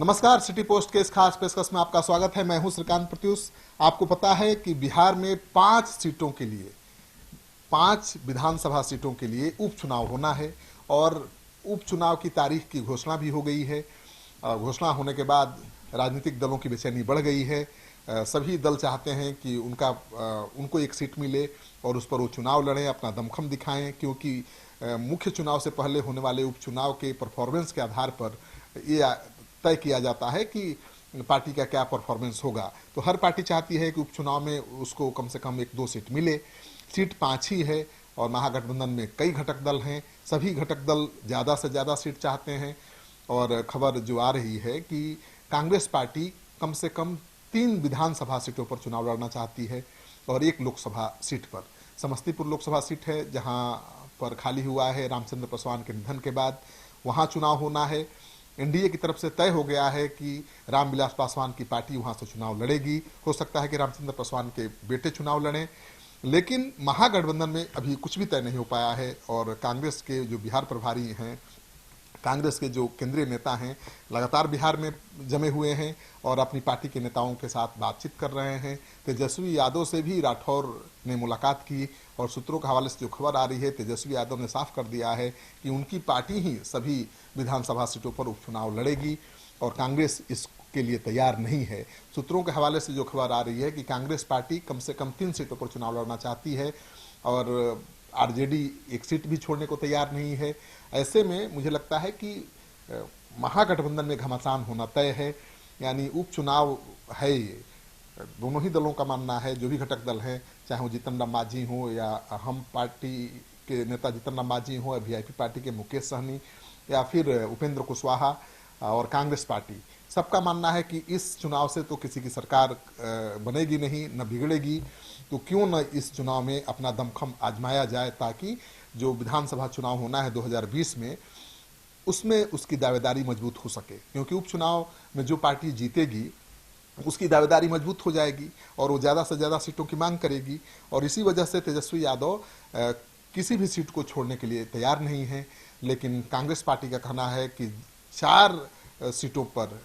नमस्कार, city post के इस खास पेशकश में आपका स्वागत है। मैं हूं श्रीकांत प्रत्युष। आपको पता है कि बिहार में 5 विधानसभा सीटों के लिए उपचुनाव होना है और उपचुनाव की तारीख की घोषणा भी हो गई है। घोषणा होने के बाद राजनीतिक दलों की बेचैनी बढ़ गई है। सभी दल चाहते हैं कि उनको एक सीट मिले और उस पर वो चुनाव लड़ें, अपना दमखम दिखाएं, क्योंकि मुख्य चुनाव से पहले होने वाले उपचुनाव के परफॉर्मेंस के आधार पर ये तय किया जाता है कि पार्टी का क्या परफॉर्मेंस होगा। तो हर पार्टी चाहती है कि उपचुनाव में उसको कम से कम 1-2 सीट मिले। सीट 5 ही है और महागठबंधन में कई घटक दल हैं। सभी घटक दल ज़्यादा से ज़्यादा सीट चाहते हैं और खबर जो आ रही है कि कांग्रेस पार्टी कम से कम 3 विधानसभा सीटों पर चुनाव लड़ना चाहती है और 1 लोकसभा सीट पर। समस्तीपुर लोकसभा सीट है जहां पर खाली हुआ है रामचंद्र पासवान के निधन के बाद, वहां चुनाव होना है। एनडीए की तरफ से तय हो गया है कि रामविलास पासवान की पार्टी वहां से चुनाव लड़ेगी। हो सकता है कि रामचंद्र पासवान के बेटे चुनाव लड़ें, लेकिन महागठबंधन में अभी कुछ भी तय नहीं हो पाया है और कांग्रेस के जो बिहार प्रभारी हैं, कांग्रेस के जो केंद्रीय नेता हैं, लगातार बिहार में जमे हुए हैं और अपनी पार्टी के नेताओं के साथ बातचीत कर रहे हैं। तेजस्वी यादव से भी राठौर ने मुलाकात की और सूत्रों के हवाले से जो खबर आ रही है, तेजस्वी यादव ने साफ कर दिया है कि उनकी पार्टी ही सभी विधानसभा सीटों पर उपचुनाव लड़ेगी और कांग्रेस इसके लिए तैयार नहीं है। सूत्रों के हवाले से जो खबर आ रही है कि कांग्रेस पार्टी कम से कम 3 सीटों पर चुनाव लड़ना चाहती है और आरजेडी 1 सीट भी छोड़ने को तैयार नहीं है। ऐसे में मुझे लगता है कि महागठबंधन में घमासान होना तय है, यानी उपचुनाव है। ये दोनों ही दलों का मानना है, जो भी घटक दल हैं, चाहे वो जीतन राम मांझी हो या हम पार्टी के नेता जीतन राम मांझी हो या वीआईपी पार्टी के मुकेश सहनी या फिर उपेंद्र कुशवाहा और कांग्रेस पार्टी, सबका मानना है कि इस चुनाव से तो किसी की सरकार बनेगी नहीं, न बिगड़ेगी, तो क्यों न इस चुनाव में अपना दमखम आजमाया जाए ताकि जो विधानसभा चुनाव होना है 2020 में, उसमें उसकी दावेदारी मजबूत हो सके। क्योंकि उपचुनाव में जो पार्टी जीतेगी उसकी दावेदारी मजबूत हो जाएगी और वो ज़्यादा से ज़्यादा सीटों की मांग करेगी और इसी वजह से तेजस्वी यादव किसी भी सीट को छोड़ने के लिए तैयार नहीं है। लेकिन कांग्रेस पार्टी का कहना है कि 4 सीटों पर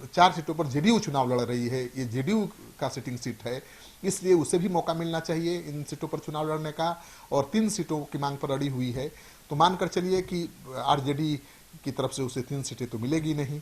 4 सीटों पर जेडीयू चुनाव लड़ रही है, ये जेडीयू का सिटिंग सीट है, इसलिए उसे भी मौका मिलना चाहिए इन सीटों पर चुनाव लड़ने का और 3 सीटों की मांग पर अड़ी हुई है। तो मानकर चलिए कि आरजेडी की तरफ से उसे 3 सीटें तो मिलेगी नहीं।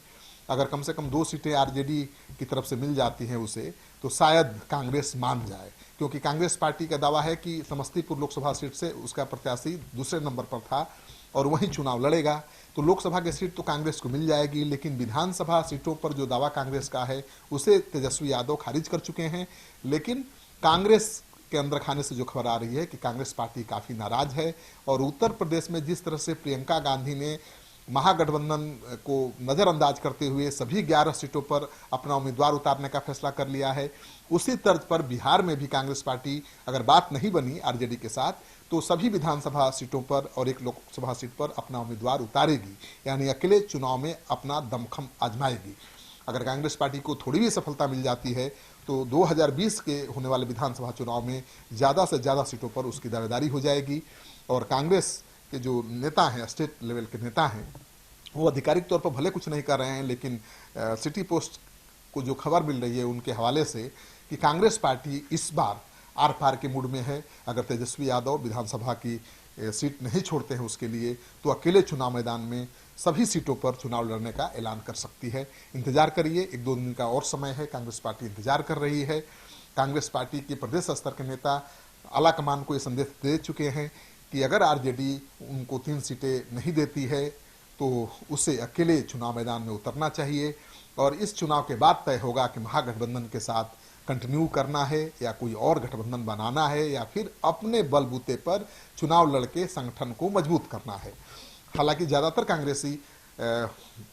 अगर कम से कम 2 सीटें आरजेडी की तरफ से मिल जाती हैं उसे, तो शायद कांग्रेस मान जाए, क्योंकि कांग्रेस पार्टी का दावा है कि समस्तीपुर लोकसभा सीट से उसका प्रत्याशी दूसरे नंबर पर था और वहीं चुनाव लड़ेगा। तो लोकसभा की सीट तो कांग्रेस को मिल जाएगी, लेकिन विधानसभा सीटों पर जो दावा कांग्रेस का है उसे तेजस्वी यादव खारिज कर चुके हैं। लेकिन कांग्रेस के अंदर खाने से जो खबर आ रही है कि कांग्रेस पार्टी काफ़ी नाराज है और उत्तर प्रदेश में जिस तरह से प्रियंका गांधी ने महागठबंधन को नज़रअंदाज करते हुए सभी 11 सीटों पर अपना उम्मीदवार उतारने का फैसला कर लिया है, उसी तर्ज पर बिहार में भी कांग्रेस पार्टी अगर बात नहीं बनी आरजेडी के साथ तो सभी विधानसभा सीटों पर और 1 लोकसभा सीट पर अपना उम्मीदवार उतारेगी, यानी अकेले चुनाव में अपना दमखम आजमाएगी। अगर कांग्रेस पार्टी को थोड़ी भी सफलता मिल जाती है तो 2020 के होने वाले विधानसभा चुनाव में ज़्यादा से ज़्यादा सीटों पर उसकी दावेदारी हो जाएगी और कांग्रेस के जो नेता हैं, स्टेट लेवल के नेता हैं, वो आधिकारिक तौर पर भले कुछ नहीं कर रहे हैं, लेकिन सिटी पोस्ट को जो खबर मिल रही है उनके हवाले से कि कांग्रेस पार्टी इस बार आर पार के मूड में है। अगर तेजस्वी यादव विधानसभा की सीट नहीं छोड़ते हैं उसके लिए, तो अकेले चुनाव मैदान में सभी सीटों पर चुनाव लड़ने का ऐलान कर सकती है। इंतजार करिए, 1-2 दिन का और समय है, कांग्रेस पार्टी इंतजार कर रही है। कांग्रेस पार्टी के प्रदेश स्तर के नेता आला कमान को ये संदेश दे चुके हैं कि अगर आरजेडी उनको 3 सीटें नहीं देती है तो उसे अकेले चुनाव मैदान में उतरना चाहिए और इस चुनाव के बाद तय होगा कि महागठबंधन के साथ कंटिन्यू करना है या कोई और गठबंधन बनाना है या फिर अपने बलबूते पर चुनाव लड़के संगठन को मजबूत करना है। हालांकि ज़्यादातर कांग्रेसी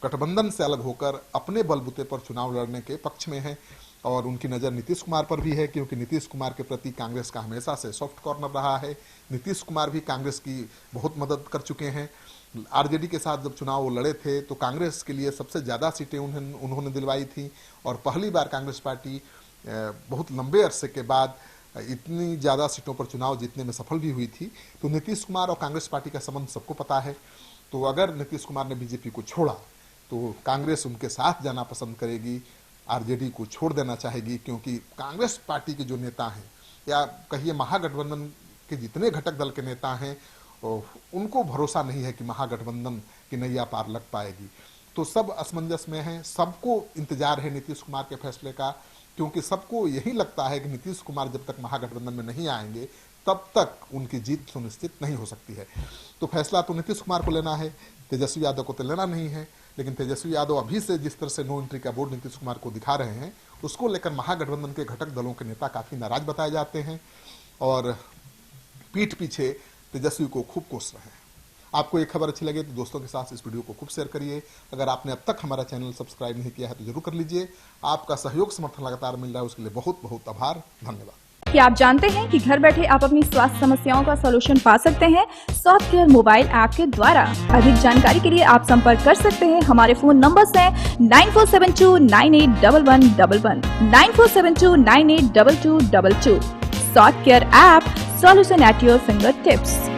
गठबंधन से अलग होकर अपने बलबूते पर चुनाव लड़ने के पक्ष में है और उनकी नज़र नीतीश कुमार पर भी है, क्योंकि नीतीश कुमार के प्रति कांग्रेस का हमेशा से सॉफ्ट कॉर्नर रहा है। नीतीश कुमार भी कांग्रेस की बहुत मदद कर चुके हैं। आरजेडी के साथ जब चुनाव वो लड़े थे तो कांग्रेस के लिए सबसे ज़्यादा सीटें उन्होंने दिलवाई थी और पहली बार कांग्रेस पार्टी बहुत लंबे अरसे के बाद इतनी ज़्यादा सीटों पर चुनाव जीतने में सफल भी हुई थी। तो नीतीश कुमार और कांग्रेस पार्टी का संबंध सबको पता है। तो अगर नीतीश कुमार ने बीजेपी को छोड़ा तो कांग्रेस उनके साथ जाना पसंद करेगी, आरजेडी को छोड़ देना चाहेगी, क्योंकि कांग्रेस पार्टी के जो नेता हैं या कहिए महागठबंधन के जितने घटक दल के नेता हैं उनको भरोसा नहीं है कि महागठबंधन की नैया पार लग पाएगी। तो सब असमंजस में हैं, सबको इंतजार है नीतीश कुमार के फैसले का, क्योंकि सबको यही लगता है कि नीतीश कुमार जब तक महागठबंधन में नहीं आएंगे तब तक उनकी जीत सुनिश्चित नहीं हो सकती है। तो फैसला तो नीतीश कुमार को लेना है, तेजस्वी यादव को तो लेना नहीं है। लेकिन तेजस्वी यादव अभी से जिस तरह से नो एंट्री का बोर्ड नीतीश कुमार को दिखा रहे हैं, उसको लेकर महागठबंधन के घटक दलों के नेता काफी नाराज बताए जाते हैं और पीठ पीछे तेजस्वी को खूब कोस रहे हैं। आपको ये खबर अच्छी लगे तो दोस्तों के साथ इस वीडियो को खूब शेयर करिए। अगर आपने अब तक हमारा चैनल सब्सक्राइब नहीं किया है तो जरूर कर लीजिए। आपका सहयोग समर्थन लगातार मिल रहा है, उसके लिए बहुत बहुत आभार, धन्यवाद। क्या आप जानते हैं कि घर बैठे आप अपनी स्वास्थ्य समस्याओं का सलूशन पा सकते हैं सॉफ्टकेयर मोबाइल ऐप के द्वारा। अधिक जानकारी के लिए आप संपर्क कर सकते हैं। हमारे फोन नंबर्स हैं 9472981111, 9472982222। Softcare app, solution at your finger tips.